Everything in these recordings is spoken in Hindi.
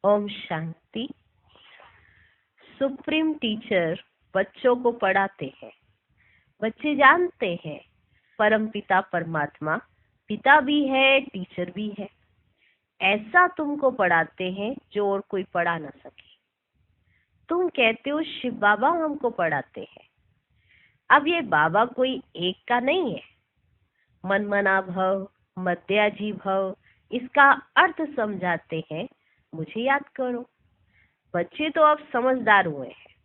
ओम शांति। सुप्रीम टीचर बच्चों को पढ़ाते हैं। बच्चे जानते हैं परम पिता परमात्मा पिता भी है, टीचर भी है। ऐसा तुमको पढ़ाते हैं जो और कोई पढ़ा ना सके। तुम कहते हो शिव बाबा हमको पढ़ाते हैं। अब ये बाबा कोई एक का नहीं है। मनमना भव, मध्याजी भव, इसका अर्थ समझाते हैं। मुझे याद करो। बच्चे तो अब समझदार हुए हैं।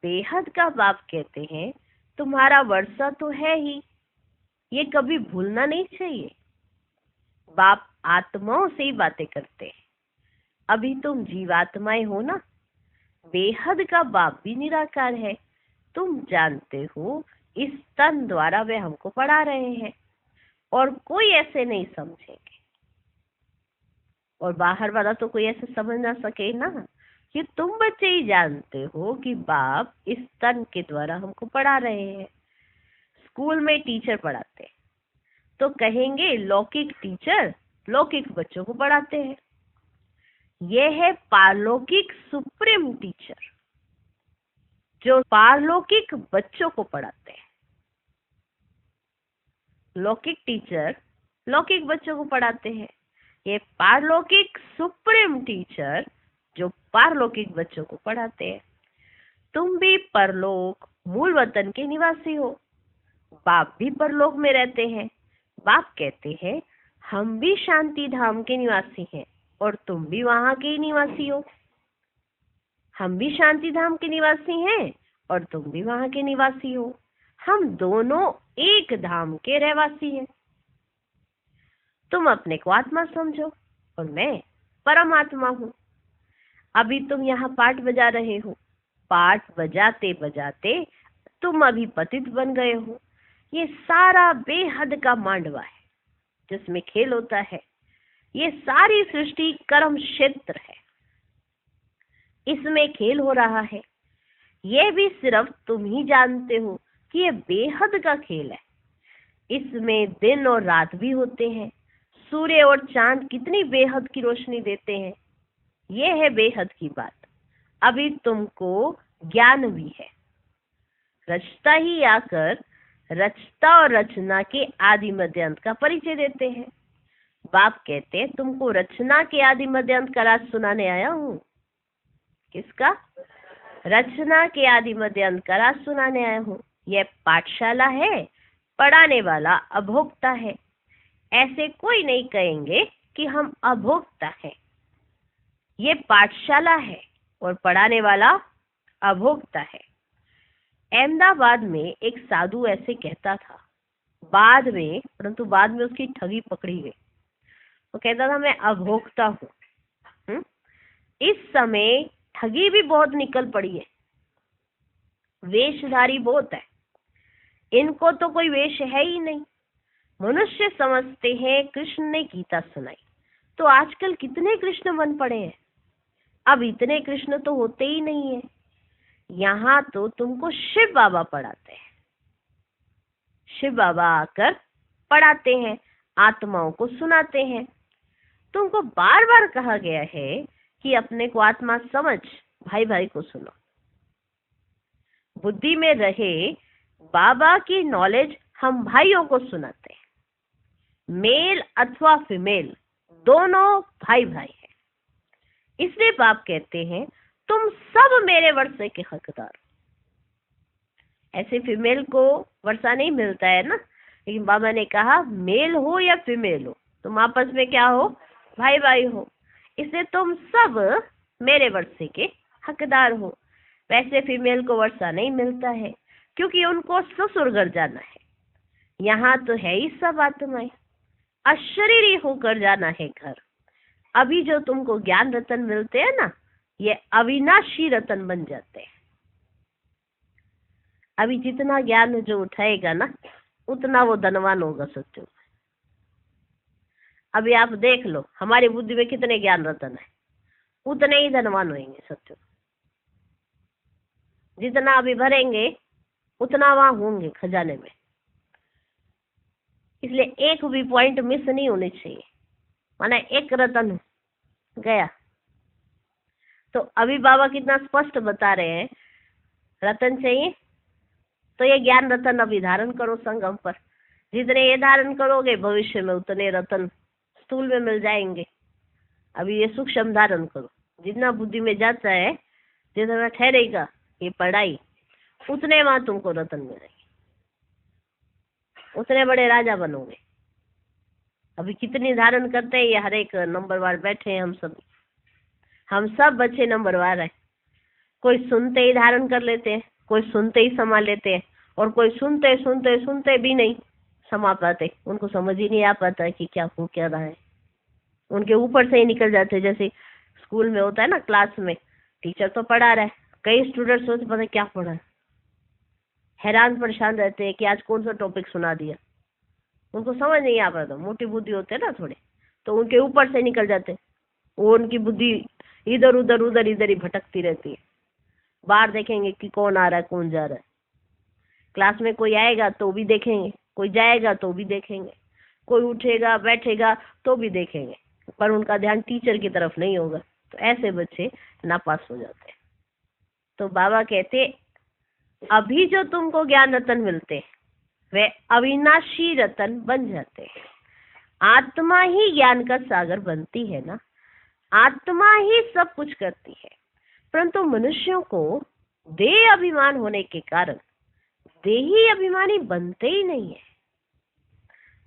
बेहद का बाप कहते हैं तुम्हारा वर्षा तो है ही, ये कभी भूलना नहीं चाहिए। बाप आत्माओं से ही बातें करते हैं। अभी तुम जीवात्माएं हो ना। बेहद का बाप भी निराकार है। तुम जानते हो इस तन द्वारा वे हमको पढ़ा रहे हैं और कोई ऐसे नहीं समझेंगे। और बाहर वाला तो कोई ऐसे समझ ना सके ना। कि तुम बच्चे ही जानते हो कि बाप इस तन के द्वारा हमको पढ़ा रहे हैं। स्कूल में टीचर पढ़ाते हैं तो कहेंगे लौकिक टीचर लौकिक बच्चों को पढ़ाते हैं। यह है पारलौकिक सुप्रीम टीचर जो पारलौकिक बच्चों को पढ़ाते हैं। लौकिक टीचर लौकिक बच्चों को पढ़ाते हैं। ये पारलौकिक सुप्रीम टीचर जो पारलौकिक बच्चों को पढ़ाते हैं। तुम भी परलोक मूल वतन के निवासी हो। बाप भी परलोक में रहते हैं। बाप कहते हैं हम भी शांति धाम के निवासी हैं और तुम भी वहां के ही निवासी हो। हम भी शांति धाम के निवासी हैं और तुम भी वहां के निवासी हो। हम दोनों एक धाम के रहवासी हैं। तुम अपने को आत्मा समझो और मैं परमात्मा हूँ। अभी तुम यहाँ पाठ बजा रहे हो। पाठ बजाते बजाते तुम अभी पतित बन गए हो। ये सारा बेहद का मांडवा है जिसमें खेल होता है। ये सारी सृष्टि कर्म क्षेत्र है। इसमें खेल हो रहा है। ये भी सिर्फ तुम ही जानते हो कि ये बेहद का खेल है। इसमें दिन और रात भी होते हैं। सूर्य और चांद कितनी बेहद की रोशनी देते हैं। ये है बेहद की बात। अभी तुमको ज्ञान भी है। रचता ही आकर रचता और रचना के आदि मध्य अंत का परिचय देते हैं। बाप कहते हैं तुमको रचना के आदि मध्य अंत का राज सुनाने आया हूँ। किसका? रचना के आदि मध्य अंत का राज सुनाने आया हूँ। यह पाठशाला है। पढ़ाने वाला अभोक्ता है। ऐसे कोई नहीं कहेंगे कि हम अभोक्ता हैं। ये पाठशाला है और पढ़ाने वाला अभोक्ता है। अहमदाबाद में एक साधु ऐसे कहता था। परंतु बाद में उसकी ठगी पकड़ी गई। वो कहता था मैं अभोक्ता हूँ। इस समय ठगी भी बहुत निकल पड़ी है। वेशधारी बहुत है। इनको तो कोई वेश है ही नहीं। मनुष्य समझते हैं कृष्ण ने गीता सुनाई तो आजकल कितने कृष्ण बन पड़े हैं। अब इतने कृष्ण तो होते ही नहीं है। यहाँ तो तुमको शिव बाबा पढ़ाते हैं। शिव बाबा आकर पढ़ाते हैं, आत्माओं को सुनाते हैं। तुमको बार बार कहा गया है कि अपने को आत्मा समझ, भाई भाई को सुनो। बुद्धि में रहे बाबा की नॉलेज हम भाइयों को सुनाते हैं। मेल अथवा फीमेल दोनों भाई भाई हैं। इसलिए बाप कहते हैं तुम सब मेरे वर्षे के हकदार। ऐसे फीमेल को वर्षा नहीं मिलता है ना। लेकिन बाबा ने कहा मेल हो या फीमेल हो तुम आपस में क्या हो? भाई भाई हो। इसलिए तुम सब मेरे वर्षे के हकदार हो। वैसे फीमेल को वर्षा नहीं मिलता है क्योंकि उनको ससुर घर जाना है। यहाँ तो है ही सब आत्माएं। अशरीरी होकर जाना है घर। अभी जो तुमको ज्ञान रतन मिलते हैं ना, ये अविनाशी रतन बन जाते हैं। अभी जितना ज्ञान जो उठाएगा ना उतना वो धनवान होगा सत्य। अभी आप देख लो हमारी बुद्धि में कितने ज्ञान रतन है, उतने ही धनवान होंगे सत्य। जितना अभी भरेंगे उतना वहां होंगे खजाने में। इसलिए एक भी पॉइंट मिस नहीं होनी चाहिए। माना एक रतन गया तो अभी बाबा कितना स्पष्ट बता रहे हैं, रतन चाहिए तो ये ज्ञान रतन अभी धारण करो संगम पर। जितने ये धारण करोगे भविष्य में उतने रतन स्थूल में मिल जाएंगे। अभी ये सूक्ष्म धारण करो, जितना बुद्धि में जाता है, जितना ठहरेगा ये पढ़ाई, उतने वहां तुमको रतन मिलेंगे, उतने बड़े राजा बनोगे। अभी कितनी धारण करते हैं, ये हर एक नंबरवार बैठे हैं, हम सब बच्चे नंबरवार है। कोई सुनते ही धारण कर लेते हैं, कोई सुनते ही समा लेते हैं, और कोई सुनते सुनते सुनते भी नहीं समा पाते, उनको समझ ही नहीं आ पाता है कि क्या हो क्या रहा है, उनके ऊपर से ही निकल जाते हैं। जैसे स्कूल में होता है ना, क्लास में टीचर तो पढ़ा रहा है, कई स्टूडेंट्स होते पता क्या पढ़ा है, हैरान परेशान रहते हैं कि आज कौन सा टॉपिक सुना दिया, उनको समझ नहीं आ पाता। मोटी बुद्धि होते हैं ना थोड़े, तो उनके ऊपर से निकल जाते, वो उनकी बुद्धि इधर उधर ही भटकती रहती है। बाहर देखेंगे कि कौन आ रहा है कौन जा रहा है, क्लास में कोई आएगा तो भी देखेंगे, कोई जाएगा तो भी देखेंगे, कोई उठेगा बैठेगा तो भी देखेंगे, पर उनका ध्यान टीचर की तरफ नहीं होगा। तो ऐसे बच्चे नापास हो जाते हैं। तो बाबा कहते अभी जो तुमको ज्ञान रतन मिलते हैं वे अविनाशी रतन बन जाते हैं। आत्मा ही ज्ञान का सागर बनती है ना, आत्मा ही सब कुछ करती है, परंतु मनुष्यों को देह अभिमान होने के कारण देही अभिमानी बनते ही नहीं है।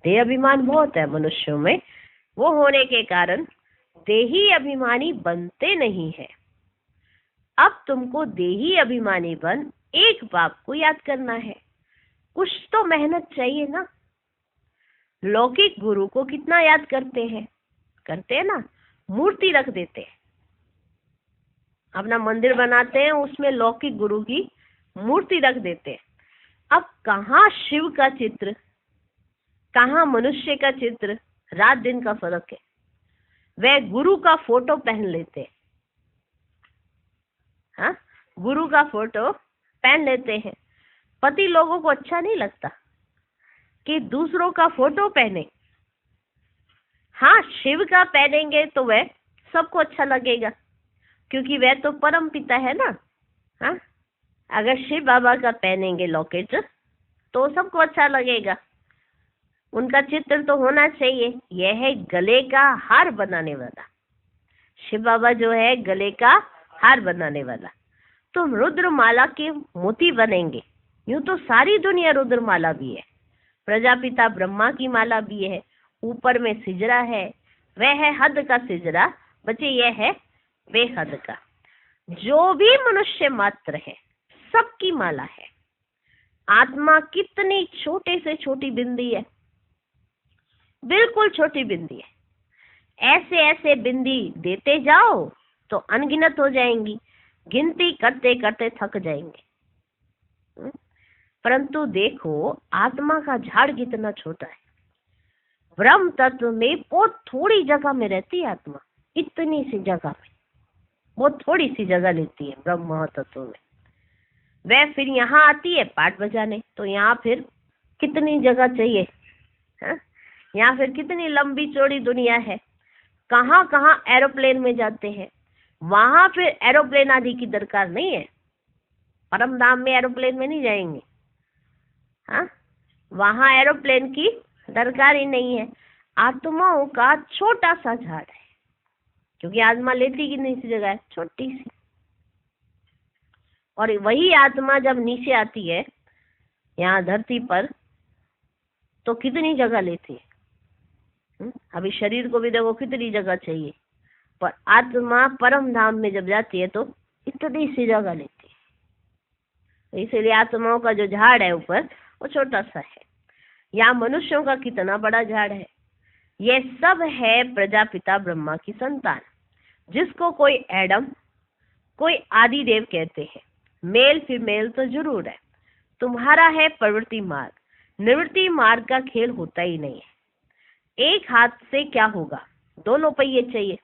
देह अभिमान बहुत है मनुष्यों में, वो होने के कारण देही अभिमानी बनते नहीं है। अब तुमको देही अभिमानी बन एक बाप को याद करना है। कुछ तो मेहनत चाहिए ना। लौकिक गुरु को कितना याद करते हैं ना, मूर्ति रख देते हैं, अपना मंदिर बनाते हैं, उसमें लौकिक गुरु की मूर्ति रख देते हैं। अब कहाँ शिव का चित्र, कहाँ मनुष्य का चित्र, रात दिन का फर्क है। वह गुरु का फोटो पहन लेते हैं, हाँ, गुरु का फोटो पहन लेते हैं। पति लोगों को अच्छा नहीं लगता कि दूसरों का फोटो पहने। हाँ, शिव का पहनेंगे तो वह सबको अच्छा लगेगा, क्योंकि वह तो परम पिता है ना। हाँ, अगर शिव बाबा का पहनेंगे लॉकेट तो सबको अच्छा लगेगा, उनका चित्र तो होना चाहिए। यह है गले का हार बनाने वाला, शिव बाबा जो है गले का हार बनाने वाला। तो रुद्रमाला के मोती बनेंगे। यूं तो सारी दुनिया रुद्रमाला भी है, प्रजापिता ब्रह्मा की माला भी है, ऊपर में सिजरा है, वह है हद का सिजरा, बच्चे यह है बेहद का। जो भी मनुष्य मात्र है सबकी माला है। आत्मा कितनी छोटे से छोटी बिंदी है, बिल्कुल छोटी बिंदी है। ऐसे ऐसे बिंदी देते जाओ तो अनगिनत हो जाएंगी, गिनती करते करते थक जाएंगे। परंतु देखो आत्मा का झाड़ कितना छोटा है। ब्रह्म तत्व में बहुत थोड़ी जगह में रहती है आत्मा, इतनी सी जगह में, बहुत थोड़ी सी जगह लेती है ब्रह्म तत्व में। वह फिर यहाँ आती है पाठ बजाने, तो यहाँ फिर कितनी जगह चाहिए, हाँ? यहाँ फिर कितनी लंबी चौड़ी दुनिया है, कहाँ कहाँ एरोप्लेन में जाते हैं, वहां फिर एरोप्लेन आदि की दरकार नहीं है। परम धाम में एरोप्लेन में नहीं जाएंगे, हाँ, वहां एरोप्लेन की दरकार ही नहीं है। आत्माओं का छोटा सा झाड़ है, क्योंकि आत्मा लेती कितनी सी जगह है, छोटी सी। और वही आत्मा जब नीचे आती है यहाँ धरती पर तो कितनी जगह लेती है। अभी शरीर को भी देखो कितनी जगह चाहिए, पर आत्मा परम धाम में जब जाती है तो इतनी सी जगह लेती है। इसीलिए आत्माओं का जो झाड़ है ऊपर वो छोटा सा है। यहाँ मनुष्यों का कितना बड़ा झाड़ है। ये सब है प्रजापिता ब्रह्मा की संतान, जिसको कोई एडम कोई आदि देव कहते हैं। मेल फीमेल तो जरूर है। तुम्हारा है प्रवृत्ति मार्ग, निवृत्ति मार्ग का खेल होता ही नहीं है। एक हाथ से क्या होगा, दोनों पहिए चाहिए।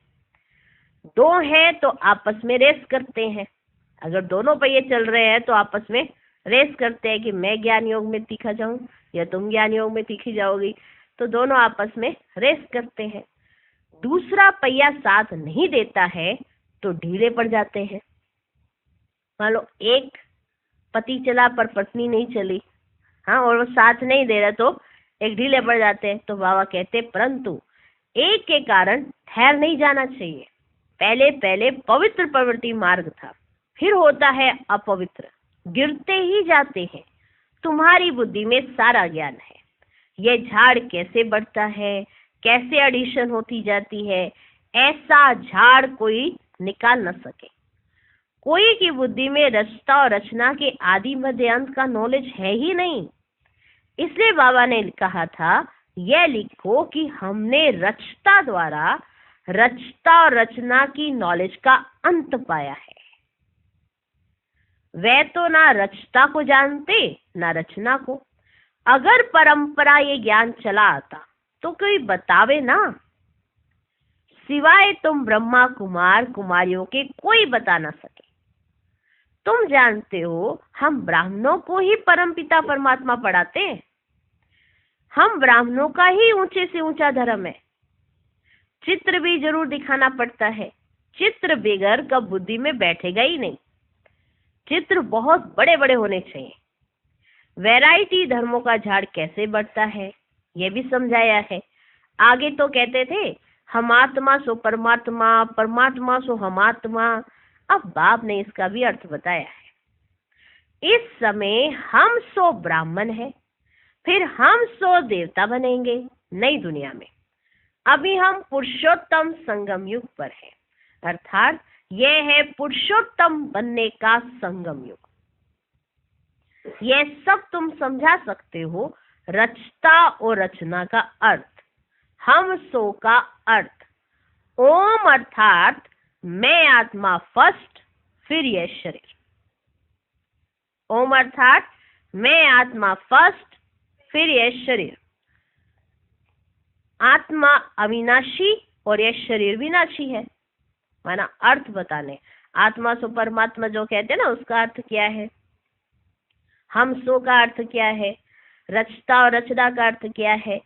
दो है तो आपस में रेस करते हैं। अगर दोनों पहिए चल रहे हैं तो आपस में रेस करते हैं कि मैं ज्ञान योग में तीखा जाऊं या तुम ज्ञान योग में तीखी जाओगी, तो दोनों आपस में रेस करते हैं। दूसरा पहिया साथ नहीं देता है तो ढीले पड़ जाते हैं। मान लो एक पति चला पर पत्नी नहीं चली, हाँ, और वो साथ नहीं दे रहा तो एक ढीले पड़ जाते हैं। तो बाबा कहते परंतु एक के कारण ठहर नहीं जाना चाहिए। पहले पहले पवित्र प्रवृत्ति मार्ग था, फिर होता है अपवित्र, गिरते ही जाते हैं। तुम्हारी बुद्धि में सारा ज्ञान है। यह झाड़ कैसे बढ़ता है, कैसे एडिशन होती जाती है, ऐसा झाड़ कोई निकाल न सके। कोई की बुद्धि में रचता और रचना के आदि मध्य अंत का नॉलेज है ही नहीं। इसलिए बाबा ने कहा था यह लिखो कि हमने रचता द्वारा रचता और रचना की नॉलेज का अंत पाया है। वे तो ना रचता को जानते ना रचना को। अगर परंपरा ये ज्ञान चला आता तो कोई बतावे ना, सिवाय तुम ब्रह्मा कुमार कुमारियों के कोई बता ना सके। तुम जानते हो हम ब्राह्मणों को ही परमपिता परमात्मा पढ़ाते हैं। हम ब्राह्मणों का ही ऊंचे से ऊंचा धर्म है। चित्र भी जरूर दिखाना पड़ता है, चित्र बगैर कब बुद्धि में बैठेगा ही नहीं। चित्र बहुत बड़े बड़े होने चाहिए। वैरायटी धर्मों का झाड़ कैसे बढ़ता है यह भी समझाया है। आगे तो कहते थे हम आत्मा सो परमात्मा, परमात्मा सो हम आत्मा। अब बाप ने इसका भी अर्थ बताया है। इस समय हम सो ब्राह्मण है, फिर हम सो देवता बनेंगे नई दुनिया में। अभी हम पुरुषोत्तम संगम युग पर है, अर्थात यह है पुरुषोत्तम बनने का संगम युग। यह सब तुम समझा सकते हो। रचता और रचना का अर्थ, हम सो का अर्थ, ओम अर्थात मैं आत्मा फर्स्ट, फिर यह शरीर। ओम अर्थात मैं आत्मा फर्स्ट, फिर यह शरीर। आत्मा अविनाशी और यह शरीर विनाशी है। माना अर्थ बताने, आत्मा सो परमात्मा जो कहते हैं ना, उसका अर्थ क्या है, हम सो का अर्थ क्या है, रचता और रचना का अर्थ क्या है,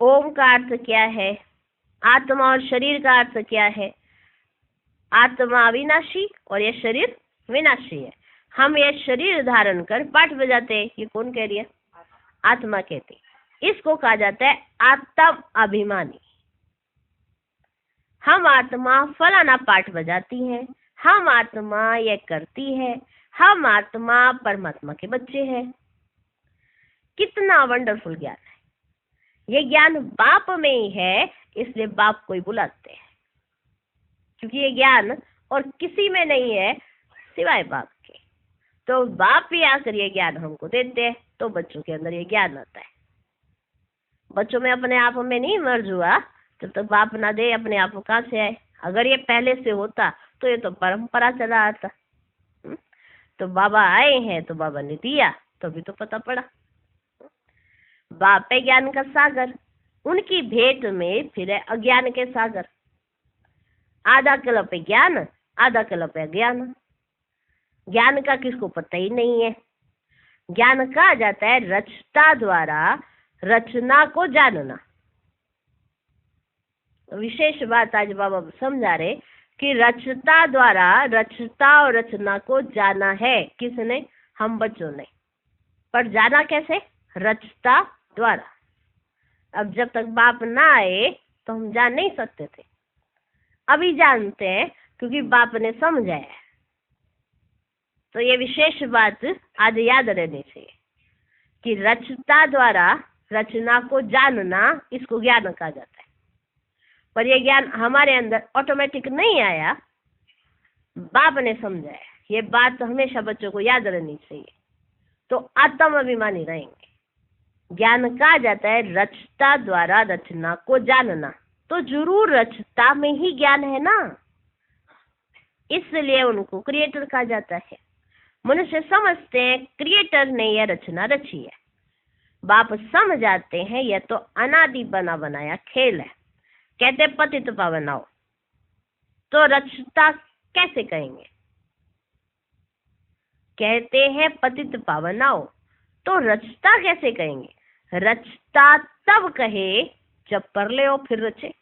ओम का अर्थ क्या है, आत्मा और शरीर का अर्थ क्या है। आत्मा अविनाशी और यह शरीर विनाशी है। हम यह शरीर धारण कर पाठ बजाते हैं। ये कौन कह रही है? आत्मा कहती। इसको कहा जाता है आत्म अभिमानी। हम आत्मा फलाना पाठ बजाती है, हम आत्मा यह करती है, हम आत्मा परमात्मा के बच्चे हैं। कितना वंडरफुल ज्ञान है। ये ज्ञान बाप में ही है, इसलिए बाप को ही बुलाते हैं, क्योंकि ये ज्ञान और किसी में नहीं है सिवाय बाप के। तो बाप ही आकर ये ज्ञान हमको देते हैं, तो बच्चों के अंदर ये ज्ञान आता है। बच्चों में अपने आप में नहीं मर्ज हुआ जब तक बाप ना दे, अपने आप कहाँ से आए। अगर ये पहले से होता तो ये तो परंपरा चला आता। तो बाबा आए हैं तो बाबा ने दिया, तो भी तो पता पड़ा। बाप है ज्ञान का सागर, उनकी भेंट में फिर है अज्ञान के सागर। आधा कल्प है ज्ञान, आधा कल्प है अज्ञान। ज्ञान का किसको पता ही नहीं है। ज्ञान कहा जाता है रचता द्वारा रचना को जानना। विशेष बात आज बाबा समझा रहे कि रचता द्वारा रचता और रचना को जाना है। किसने? हम बच्चों ने। पर जाना कैसे? रचता द्वारा। अब जब तक बाप ना आए तो हम जान नहीं सकते थे। अभी जानते हैं क्योंकि बाप ने समझाया। तो ये विशेष बात आज याद रहनी चाहिए कि रचता द्वारा रचना को जानना, इसको ज्ञान कहा जाता है। पर यह ज्ञान हमारे अंदर ऑटोमेटिक नहीं आया, बाप ने समझाया। ये बात तो हमेशा बच्चों को याद रहनी चाहिए, तो आत्म अभिमानी रहेंगे। ज्ञान कहा जाता है रचता द्वारा रचना को जानना, तो जरूर रचता में ही ज्ञान है ना, इसलिए उनको क्रिएटर कहा जाता है। मनुष्य समझते हैं क्रिएटर ने यह रचना रची है। बाप समझाते हैं यह तो अनादि बना बनाया खेल है। कहते पतित पावन आओ, तो रचता कैसे कहेंगे? कहते हैं पतित पावन आओ, तो रचता कैसे कहेंगे? रचता तब कहे जब परले हो फिर रचे।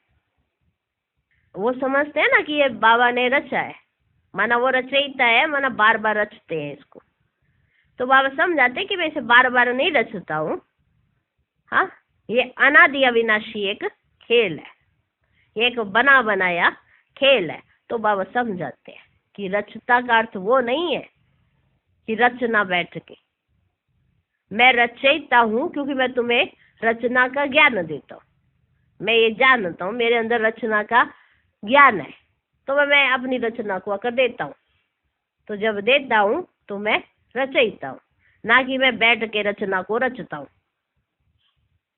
वो समझते हैं ना कि ये बाबा ने रचा है, माना वो रचयिता है, माना बार बार रचते हैं इसको। तो बाबा समझाते कि मैं इसे बार बार नहीं रचता हूँ। हाँ, ये अनादि अविनाशी एक खेल है, ये एक बना बनाया खेल है। तो बाबा समझाते हैं कि रचता का अर्थ वो नहीं है कि रचना बैठ के। मैं रचयिता हूँ क्योंकि मैं तुम्हें रचना का ज्ञान देता हूँ। मैं ये जानता हूँ मेरे अंदर रचना का ज्ञान है, तो मैं अपनी रचना को आकर देता हूँ। तो जब देता हूँ तो मैं रचयिता हूँ, ना कि मैं बैठ के रचना को रचता हूँ।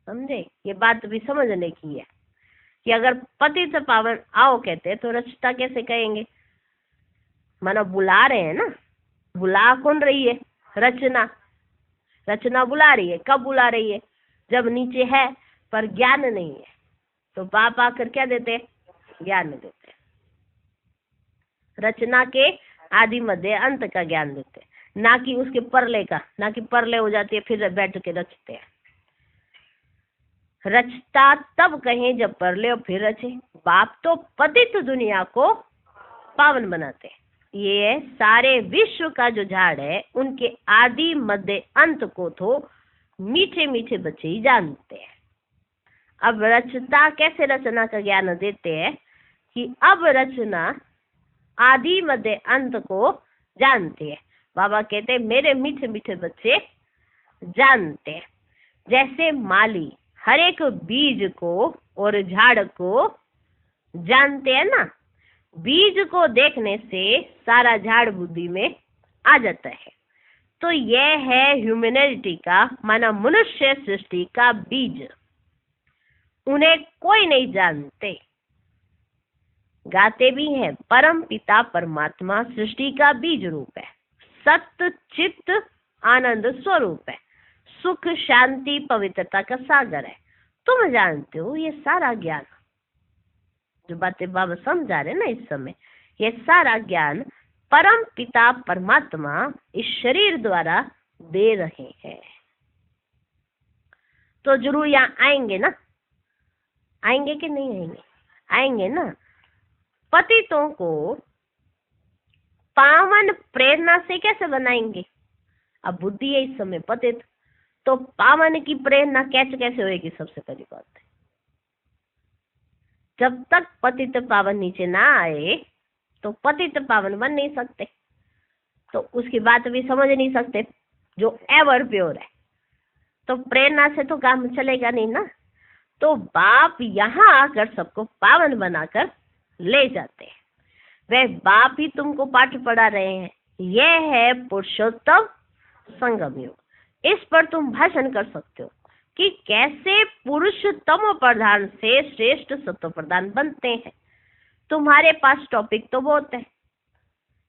समझे? ये बात भी समझने की है कि अगर पतित पावन आओ कहते हैं तो रचता कैसे कहेंगे? मानो बुला रहे हैं ना, बुला कौन रही है? रचना। रचना बुला रही है। कब बुला रही है? जब नीचे है पर ज्ञान नहीं है, तो बाप आकर क्या देते हैं? ज्ञान देते हैं। रचना के आदि मध्य अंत का ज्ञान देते हैं, ना कि उसके परले का। ना कि परले हो जाती है फिर बैठ के रचते हैं। रचता तब कहें जब परले और फिर रचे। बाप तो पतित दुनिया को पावन बनाते हैं। ये सारे विश्व का जो झाड़ है उनके आदि मध्य अंत को तो मीठे मीठे बच्चे ही जानते हैं। अब रचता कैसे रचना का ज्ञान देते हैं कि अब रचना आदि मध्य अंत को जानते हैं। बाबा कहते हैं मेरे मीठे मीठे बच्चे जानते हैं। जैसे माली हर एक बीज को और झाड़ को जानते हैं ना, बीज को देखने से सारा झाड़ बुद्धि में आ जाता है। तो यह है ह्यूमैनिटी का, माना मनुष्य सृष्टि का बीज। उन्हें कोई नहीं जानते। गाते भी हैं परम पिता परमात्मा सृष्टि का बीज रूप है, सत्य चित्त आनंद स्वरूप है, सुख शांति पवित्रता का सागर है। तुम जानते हो ये सारा ज्ञान, जो बातें बाबा समझा रहे ना इस समय, ये सारा ज्ञान परम पिता परमात्मा इस शरीर द्वारा दे रहे हैं। तो जरूर यहाँ आएंगे ना? आएंगे कि नहीं आएंगे? आएंगे ना। पतितों को पावन प्रेरणा से कैसे बनाएंगे? अब बुद्धि है इस समय पतित, तो पावन की प्रेरणा कैसे होएगी? सबसे पहली बात है, जब तक पतित पावन नीचे ना आए तो पतित पावन बन नहीं सकते। तो उसकी बात भी समझ नहीं सकते जो एवर प्योर है। तो प्रेरणा से तो काम चलेगा नहीं ना। तो बाप यहाँ आकर सबको पावन बनाकर ले जाते हैं। वह बाप ही तुमको पाठ पढ़ा रहे हैं। यह है पुरुषोत्तम संगम योग। इस पर तुम भाषण कर सकते हो कि कैसे पुरुष तमो प्रधान से श्रेष्ठ सत्व प्रधान बनते हैं। तुम्हारे पास टॉपिक तो बहुत है।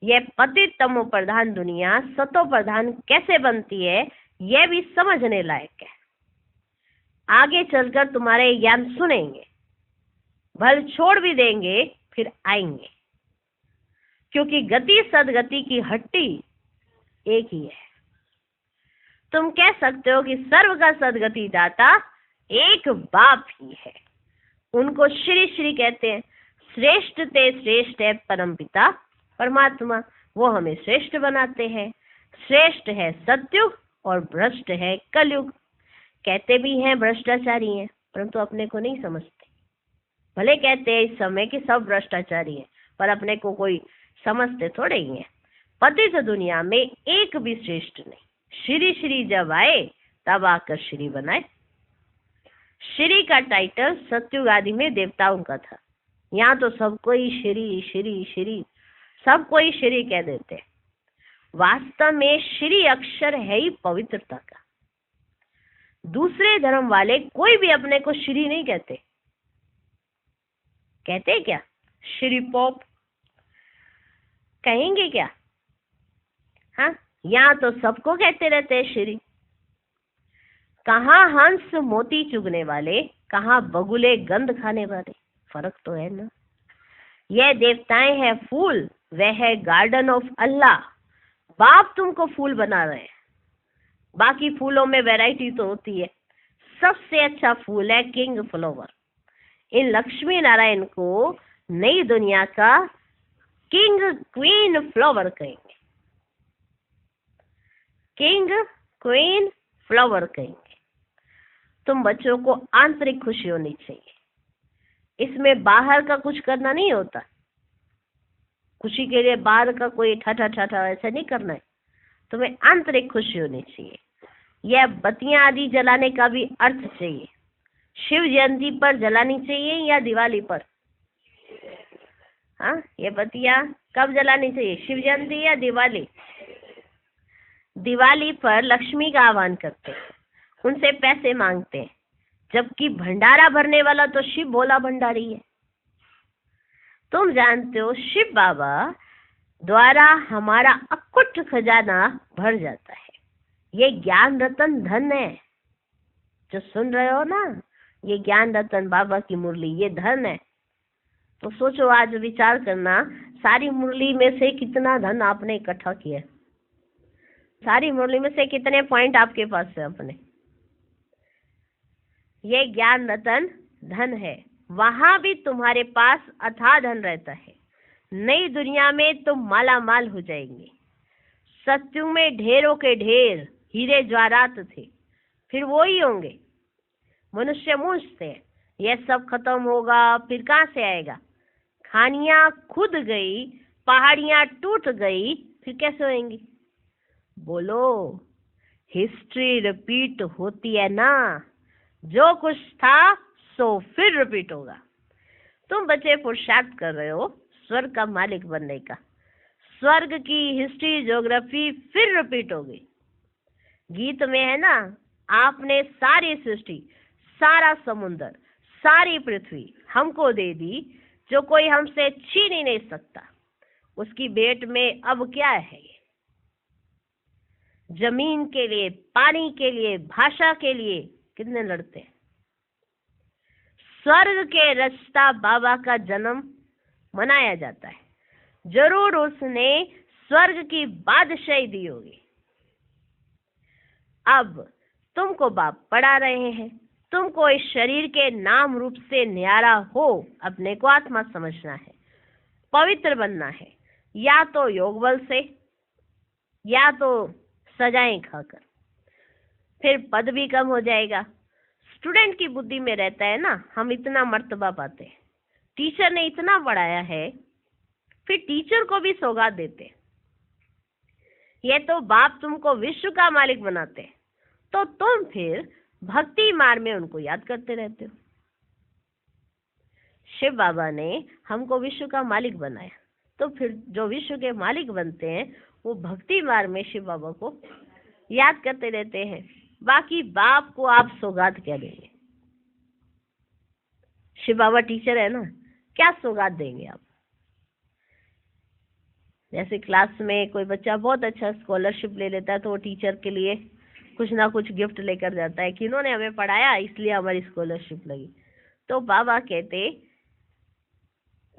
यह पतित तमो प्रधान दुनिया सत्व प्रधान कैसे बनती है, यह भी समझने लायक है। आगे चलकर तुम्हारे ज्ञान सुनेंगे, भल छोड़ भी देंगे, फिर आएंगे, क्योंकि गति सदगति की हट्टी एक ही है। तुम कह सकते हो कि सर्व का सदगति दाता एक बाप ही है। उनको श्री श्री कहते हैं। श्रेष्ठ ते श्रेष्ठ है परम पिता परमात्मा, वो हमें श्रेष्ठ बनाते हैं। श्रेष्ठ है सत्युग और भ्रष्ट है कलयुग। कहते भी हैं भ्रष्टाचारी हैं, परंतु अपने को नहीं समझते। भले कहते हैं इस समय कि सब भ्रष्टाचारी हैं, पर अपने को कोई समझते थोड़े ही हैं। पतित दुनिया में एक भी श्रेष्ठ नहीं। श्री श्री जब आए तब आकर श्री बनाए। श्री का टाइटल सत्युग आदि में देवताओं का था। यहाँ तो सबको ही श्री श्री श्री, सबको ही श्री कह देते। वास्तव में श्री अक्षर है ही पवित्रता का। दूसरे धर्म वाले कोई भी अपने को श्री नहीं कहते। कहते क्या? श्री पोप कहेंगे क्या? हाँ, यहाँ तो सबको कहते रहते हैं श्री। कहाँ हंस मोती चुगने वाले, कहाँ बगुले गंध खाने वाले। फर्क तो है ना। यह देवताएं हैं फूल, वह है गार्डन ऑफ अल्लाह। बाप तुमको फूल बना रहे हैं। बाकी फूलों में वैरायटी तो होती है। सबसे अच्छा फूल है किंग फ्लावर। इन लक्ष्मी नारायण को नई दुनिया का किंग क्वीन फ्लावर कहेंगे, किंग क्वीन फ्लावर कहेंगे। तुम बच्चों को आंतरिक खुशी होनी चाहिए, इसमें बाहर का कुछ करना नहीं होता। खुशी के लिए बाहर का कोई ठाठा ठाठा ऐसा नहीं करना है, तुम्हें आंतरिक खुशी होनी चाहिए। यह बत्तियां आदि जलाने का भी अर्थ चाहिए। शिव जयंती पर जलानी चाहिए या दिवाली पर? हाँ, ये बत्तियां कब जलानी चाहिए, शिव जयंती या दिवाली? दिवाली पर लक्ष्मी का आह्वान करते हैं, उनसे पैसे मांगते हैं, जबकि भंडारा भरने वाला तो शिव भोला भंडारी है। तुम जानते हो शिव बाबा द्वारा हमारा अकुट खजाना भर जाता है। ये ज्ञान रतन धन है, जो सुन रहे हो ना, ये ज्ञान रतन बाबा की मुरली, ये धन है। तो सोचो, आज विचार करना, सारी मुरली में से कितना धन आपने इकट्ठा किया, सारी मुरली में से कितने पॉइंट आपके पास है अपने। ये ज्ञान रतन धन है, वहां भी तुम्हारे पास अथाह धन रहता है। नई दुनिया में तुम माला माल हो जाएंगे। सत्युग में ढेरों के ढेर हीरे जवाहरात थे, फिर वो ही होंगे। मनुष्य मूंछते हैं, यह सब खत्म होगा, फिर कहाँ से आएगा? खानियां खुद गई, पहाड़ियां टूट गई, फिर कैसे होंगी? बोलो, हिस्ट्री रिपीट होती है ना, जो कुछ था सो फिर रिपीट होगा। तुम बच्चे पुरुषार्थ कर रहे हो स्वर्ग का मालिक बनने का, स्वर्ग की हिस्ट्री ज्योग्राफी फिर रिपीट होगी। गीत में है ना, आपने सारी सृष्टि, सारा समुद्र, सारी पृथ्वी हमको दे दी, जो कोई हमसे छीन ही नहीं सकता। उसकी भेंट में अब क्या है? जमीन के लिए, पानी के लिए, भाषा के लिए कितने लड़ते हैं। स्वर्ग के रचता बाबा का जन्म मनाया जाता है, जरूर उसने स्वर्ग की बादशाही दी होगी। अब तुमको बाप पढ़ा रहे हैं, तुमको इस शरीर के नाम रूप से न्यारा हो अपने को आत्मा समझना है, पवित्र बनना है, या तो योग बल से या तो सजाएं खाकर, फिर पद भी कम हो जाएगा। स्टूडेंट की बुद्धि में रहता है ना, हम इतना मर्तबा पाते हैं, टीचर ने इतना पढ़ाया है, फिर टीचर को भी सौगात देते। ये तो बाप तुमको विश्व का मालिक बनाते हैं, तो तुम फिर भक्ति मार्ग में उनको याद करते रहते हो। शिव बाबा ने हमको विश्व का मालिक बनाया, तो फिर जो विश्व के मालिक बनते हैं वो भक्ति मार्ग में शिव बाबा को याद करते रहते हैं। बाकी बाप को आप सौगात क्या देंगे? शिव बाबा टीचर है ना, क्या सौगात देंगे आप? जैसे क्लास में कोई बच्चा बहुत अच्छा स्कॉलरशिप ले लेता है, तो वो टीचर के लिए कुछ ना कुछ गिफ्ट लेकर जाता है कि इन्होंने हमें पढ़ाया इसलिए हमारी स्कॉलरशिप लगी। तो बाबा कहते,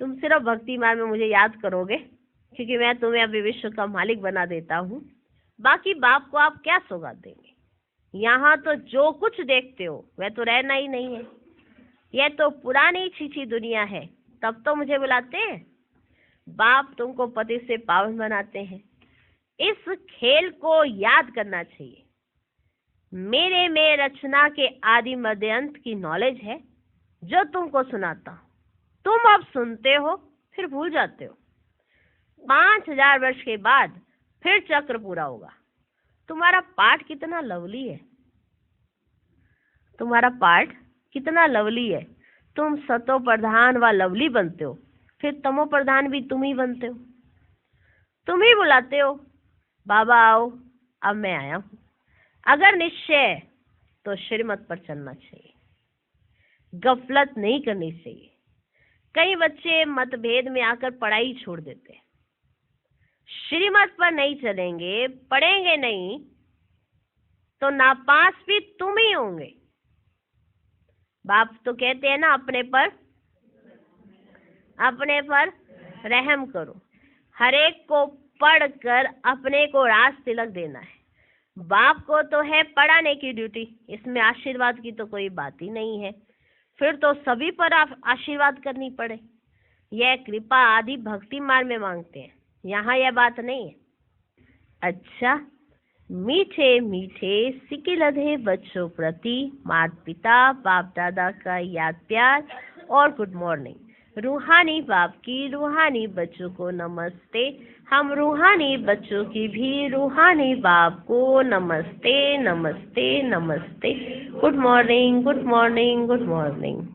तुम सिर्फ भक्ति मार्ग में मुझे याद करोगे, क्योंकि मैं तुम्हें अभी विश्व का मालिक बना देता हूँ। बाकी बाप को आप क्या सौगात देंगे? यहाँ तो जो कुछ देखते हो वह तो रहना ही नहीं है, यह तो पुरानी छीछी दुनिया है। तब तो मुझे बुलाते हैं। बाप तुमको पति से पावन बनाते हैं। इस खेल को याद करना चाहिए। मेरे में रचना के आदि मध्य अंत की नॉलेज है, जो तुमको सुनाता हूँ। तुम अब सुनते हो, फिर भूल जाते हो। 5000 वर्ष के बाद फिर चक्र पूरा होगा। तुम्हारा पाठ कितना लवली है, तुम्हारा पाठ कितना लवली है। तुम सतो प्रधान व लवली बनते हो, फिर तमो प्रधान भी तुम ही बनते हो। तुम ही बुलाते हो, बाबा आओ, अब मैं आया हूँ। अगर निश्चय तो श्रीमत पर चलना चाहिए, गफलत नहीं करनी चाहिए। कई बच्चे मतभेद में आकर पढ़ाई छोड़ देते हैं। श्रीमत पर नहीं चलेंगे, पढ़ेंगे नहीं, तो नापास भी तुम ही होंगे। बाप तो कहते हैं ना, अपने पर रहम करो। हर एक को पढ़कर अपने को राज तिलक देना है। बाप को तो है पढ़ाने की ड्यूटी, इसमें आशीर्वाद की तो कोई बात ही नहीं है। फिर तो सभी पर आशीर्वाद करनी पड़े। यह कृपा आदि भक्ति मार्ग में मांगते हैं, यहाँ यह बात नहीं है। अच्छा, मीठे मीठे सिके लधे बच्चों प्रति माता पिता बाप दादा का याद प्यार और गुड मॉर्निंग। रूहानी बाप की रूहानी बच्चों को नमस्ते। हम रूहानी बच्चों की भी रूहानी बाप को नमस्ते नमस्ते नमस्ते। Good morning good morning good morning.